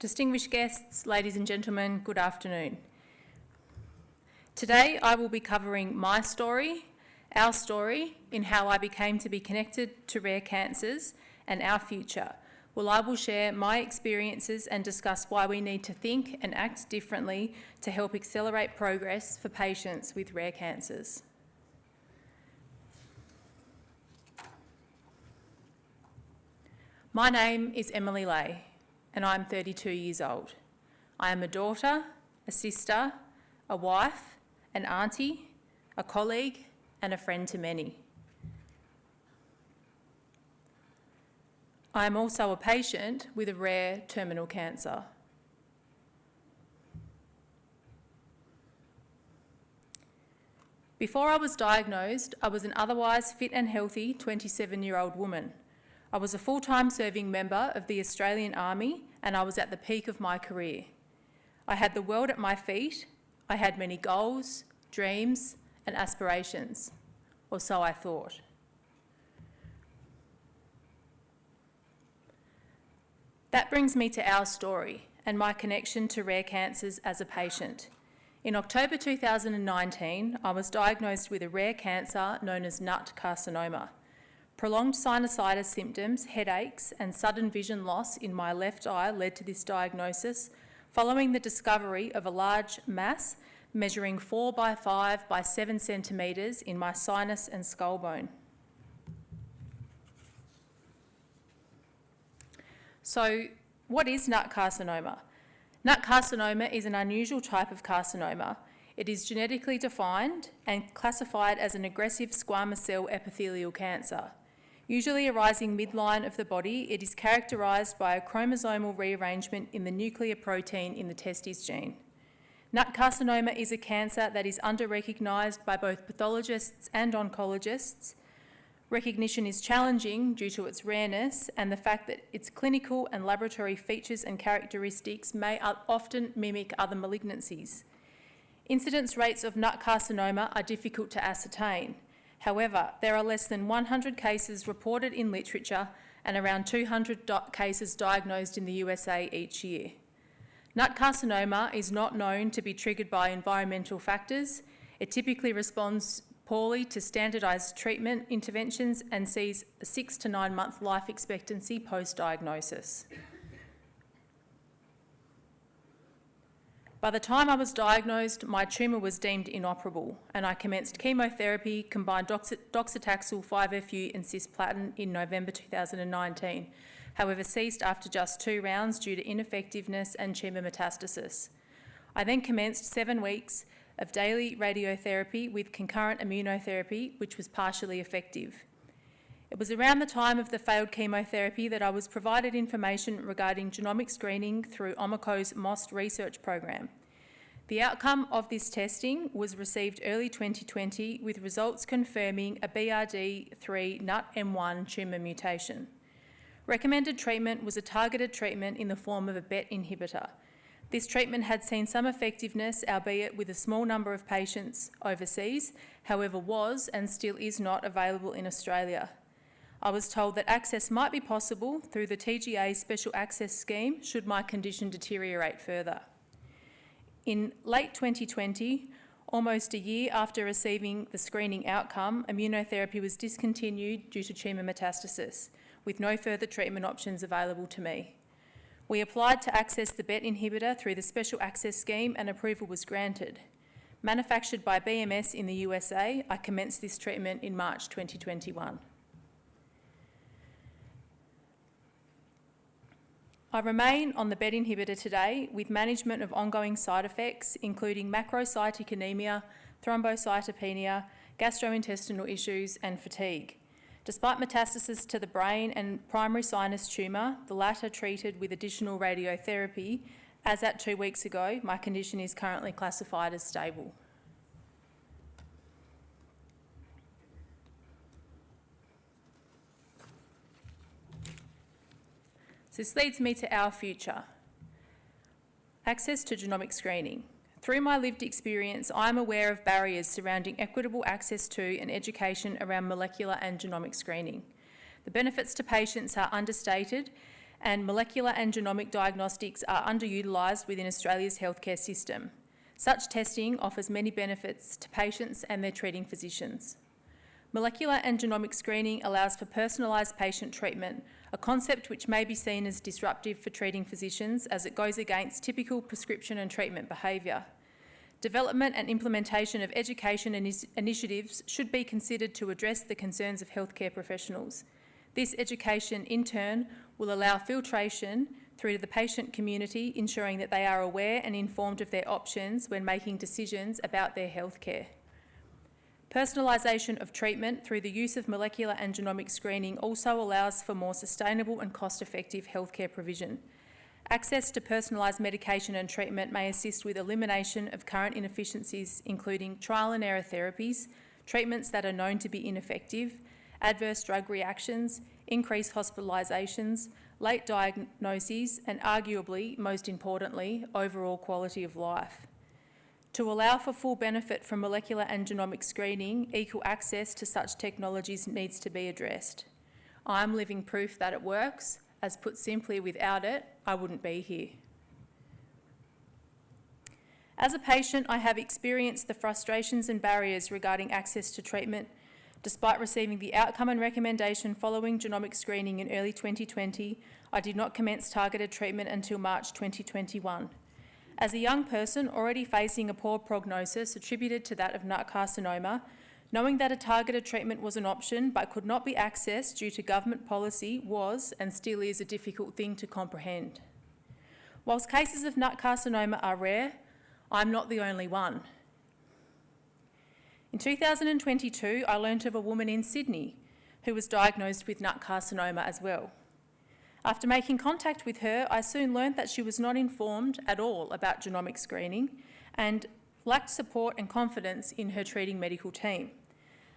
Distinguished guests, ladies and gentlemen, good afternoon. Today I will be covering my story, our story, in how I became to be connected to rare cancers, and our future. I will share my experiences and discuss why we need to think and act differently to help accelerate progress for patients with rare cancers. My name is Emily Lahey, and I'm 32 years old. I am a daughter, a sister, a wife, an auntie, a colleague, and a friend to many. I am also a patient with a rare terminal cancer. Before I was diagnosed, I was an otherwise fit and healthy 27-year-old woman. I was a full-time serving member of the Australian Army, and I was at the peak of my career. I had the world at my feet. I had many goals, dreams, and aspirations, or so I thought. That brings me to our story and my connection to rare cancers as a patient. In October 2019, I was diagnosed with a rare cancer known as nut carcinoma. Prolonged sinusitis symptoms, headaches, and sudden vision loss in my left eye led to this diagnosis following the discovery of a large mass measuring 4 by 5 by 7 centimetres in my sinus and skull bone. So, what is nut carcinoma? Nut carcinoma is an unusual type of carcinoma. It is genetically defined and classified as an aggressive squamous cell epithelial cancer. Usually arising midline of the body, it is characterised by a chromosomal rearrangement in the nuclear protein in the testis gene. Nut carcinoma is a cancer that is under-recognised by both pathologists and oncologists. Recognition is challenging due to its rareness and the fact that its clinical and laboratory features and characteristics may often mimic other malignancies. Incidence rates of nut carcinoma are difficult to ascertain. However, there are less than 100 cases reported in literature and around 200 cases diagnosed in the USA each year. Nut carcinoma is not known to be triggered by environmental factors. It typically responds poorly to standardised treatment interventions and sees a 6 to 9 month life expectancy post-diagnosis. By the time I was diagnosed, my tumour was deemed inoperable and I commenced chemotherapy, combined docetaxel, 5-FU and cisplatin in November 2019, however ceased after just 2 rounds due to ineffectiveness and tumour metastasis. I then commenced 7 weeks of daily radiotherapy with concurrent immunotherapy, which was partially effective. It was around the time of the failed chemotherapy that I was provided information regarding genomic screening through Omico's MOST research program. The outcome of this testing was received early 2020 with results confirming a BRD3 NUT-M1 tumour mutation. Recommended treatment was a targeted treatment in the form of a BET inhibitor. This treatment had seen some effectiveness, albeit with a small number of patients overseas, however was and still is not available in Australia. I was told that access might be possible through the TGA Special Access Scheme should my condition deteriorate further. In late 2020, almost a year after receiving the screening outcome, immunotherapy was discontinued due to tumour metastasis, with no further treatment options available to me. We applied to access the BET inhibitor through the Special Access Scheme and approval was granted. Manufactured by BMS in the USA, I commenced this treatment in March 2021. I remain on the BET inhibitor today with management of ongoing side effects, including macrocytic anemia, thrombocytopenia, gastrointestinal issues and fatigue. Despite metastasis to the brain and primary sinus tumour, the latter treated with additional radiotherapy, as at 2 weeks ago, my condition is currently classified as stable. So this leads me to our future. Access to genomic screening. Through my lived experience, I am aware of barriers surrounding equitable access to and education around molecular and genomic screening. The benefits to patients are understated and molecular and genomic diagnostics are underutilised within Australia's healthcare system. Such testing offers many benefits to patients and their treating physicians. Molecular and genomic screening allows for personalised patient treatment, a concept which may be seen as disruptive for treating physicians as it goes against typical prescription and treatment behaviour. Development and implementation of education initiatives should be considered to address the concerns of healthcare professionals. This education, in turn, will allow filtration through to the patient community, ensuring that they are aware and informed of their options when making decisions about their healthcare. Personalisation of treatment through the use of molecular and genomic screening also allows for more sustainable and cost-effective healthcare provision. Access to personalised medication and treatment may assist with elimination of current inefficiencies, including trial and error therapies, treatments that are known to be ineffective, adverse drug reactions, increased hospitalisations, late diagnoses, and arguably, most importantly, overall quality of life. To allow for full benefit from molecular and genomic screening, equal access to such technologies needs to be addressed. I'm living proof that it works. As put simply, without it, I wouldn't be here. As a patient, I have experienced the frustrations and barriers regarding access to treatment. Despite receiving the outcome and recommendation following genomic screening in early 2020, I did not commence targeted treatment until March 2021. As a young person already facing a poor prognosis attributed to that of nut carcinoma, knowing that a targeted treatment was an option but could not be accessed due to government policy was and still is a difficult thing to comprehend. Whilst cases of nut carcinoma are rare, I'm not the only one. In 2022, I learnt of a woman in Sydney who was diagnosed with nut carcinoma as well. After making contact with her, I soon learnt that she was not informed at all about genomic screening and lacked support and confidence in her treating medical team.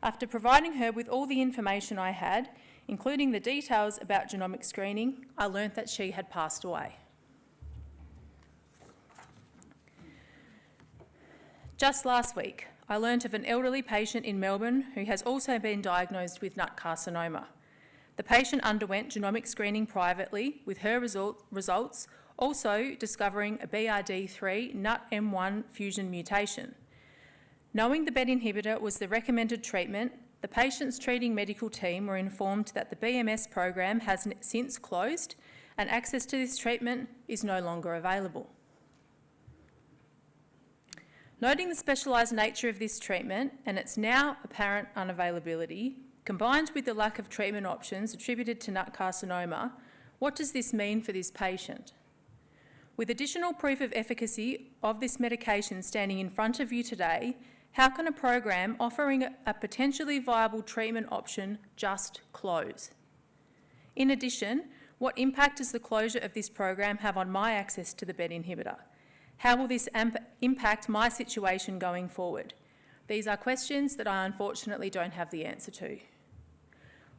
After providing her with all the information I had, including the details about genomic screening, I learnt that she had passed away. Just last week, I learnt of an elderly patient in Melbourne who has also been diagnosed with nut carcinoma. The patient underwent genomic screening privately, with her results also discovering a BRD3 NUT-M1 fusion mutation. Knowing the BET inhibitor was the recommended treatment, the patient's treating medical team were informed that the BMS program has since closed and access to this treatment is no longer available. Noting the specialised nature of this treatment and its now apparent unavailability, combined with the lack of treatment options attributed to nut carcinoma, what does this mean for this patient? With additional proof of efficacy of this medication standing in front of you today, how can a program offering a potentially viable treatment option just close? In addition, what impact does the closure of this program have on my access to the BET inhibitor? How will this impact my situation going forward? These are questions that I unfortunately don't have the answer to.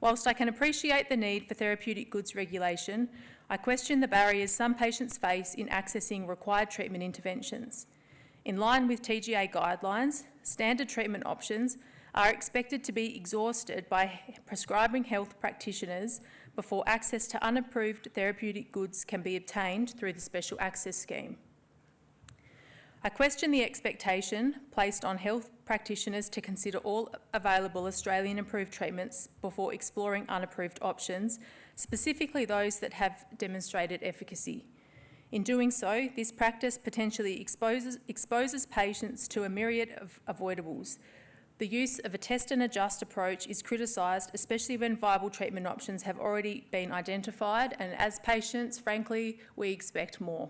Whilst I can appreciate the need for therapeutic goods regulation, I question the barriers some patients face in accessing required treatment interventions. In line with TGA guidelines, standard treatment options are expected to be exhausted by prescribing health practitioners before access to unapproved therapeutic goods can be obtained through the Special Access Scheme. I question the expectation placed on health practitioners to consider all available Australian approved treatments before exploring unapproved options, specifically those that have demonstrated efficacy. In doing so, this practice potentially exposes patients to a myriad of avoidables. The use of a test and adjust approach is criticised, especially when viable treatment options have already been identified, and as patients, frankly, we expect more.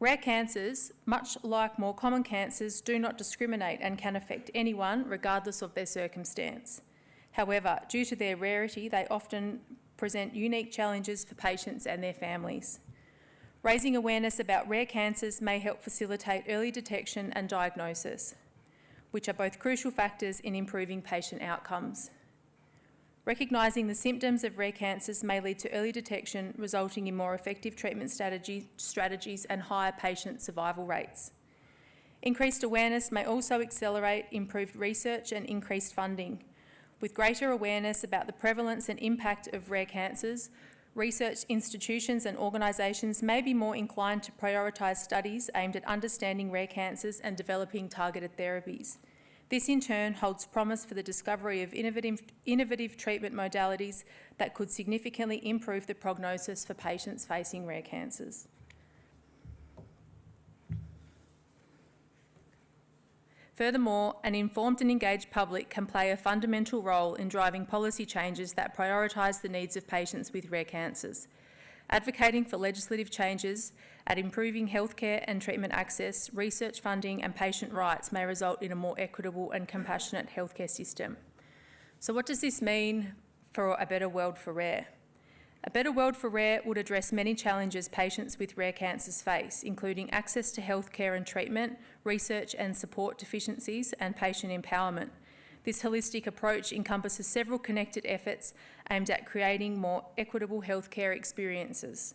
Rare cancers, much like more common cancers, do not discriminate and can affect anyone regardless of their circumstance. However, due to their rarity, they often present unique challenges for patients and their families. Raising awareness about rare cancers may help facilitate early detection and diagnosis, which are both crucial factors in improving patient outcomes. Recognising the symptoms of rare cancers may lead to early detection, resulting in more effective treatment strategies and higher patient survival rates. Increased awareness may also accelerate improved research and increased funding. With greater awareness about the prevalence and impact of rare cancers, research institutions and organisations may be more inclined to prioritise studies aimed at understanding rare cancers and developing targeted therapies. This in turn holds promise for the discovery of innovative treatment modalities that could significantly improve the prognosis for patients facing rare cancers. Furthermore, an informed and engaged public can play a fundamental role in driving policy changes that prioritise the needs of patients with rare cancers. Advocating for legislative changes at improving healthcare and treatment access, research funding and patient rights may result in a more equitable and compassionate healthcare system. So what does this mean for a better world for rare? A better world for rare would address many challenges patients with rare cancers face, including access to healthcare and treatment, research and support deficiencies, and patient empowerment. This holistic approach encompasses several connected efforts aimed at creating more equitable healthcare experiences.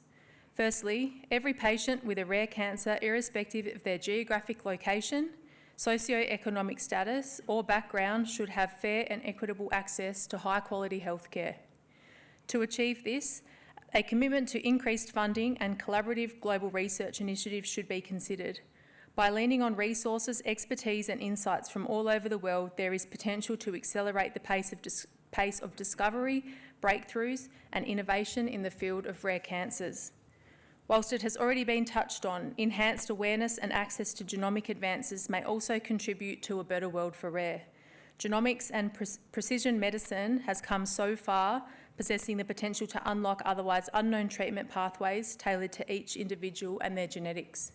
Firstly, every patient with a rare cancer, irrespective of their geographic location, socio-economic status or background, should have fair and equitable access to high-quality healthcare. To achieve this, a commitment to increased funding and collaborative global research initiatives should be considered. By leaning on resources, expertise and insights from all over the world, there is potential to accelerate the pace of discovery, breakthroughs and innovation in the field of rare cancers. Whilst it has already been touched on, enhanced awareness and access to genomic advances may also contribute to a better world for rare. Genomics and precision medicine has come so far, possessing the potential to unlock otherwise unknown treatment pathways tailored to each individual and their genetics.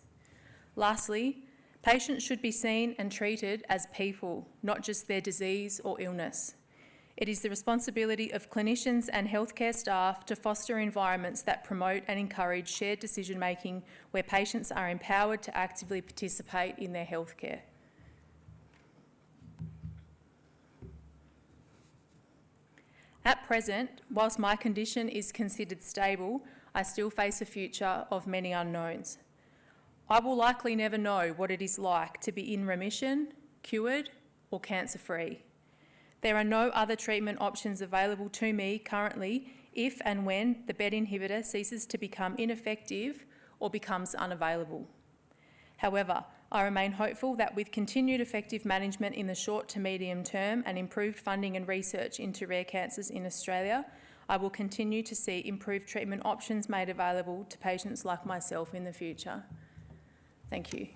Lastly, patients should be seen and treated as people, not just their disease or illness. It is the responsibility of clinicians and healthcare staff to foster environments that promote and encourage shared decision-making where patients are empowered to actively participate in their healthcare. At present, whilst my condition is considered stable, I still face a future of many unknowns. I will likely never know what it is like to be in remission, cured, or cancer-free. There are no other treatment options available to me currently if and when the BET inhibitor ceases to become ineffective or becomes unavailable. However, I remain hopeful that with continued effective management in the short to medium term and improved funding and research into rare cancers in Australia, I will continue to see improved treatment options made available to patients like myself in the future. Thank you.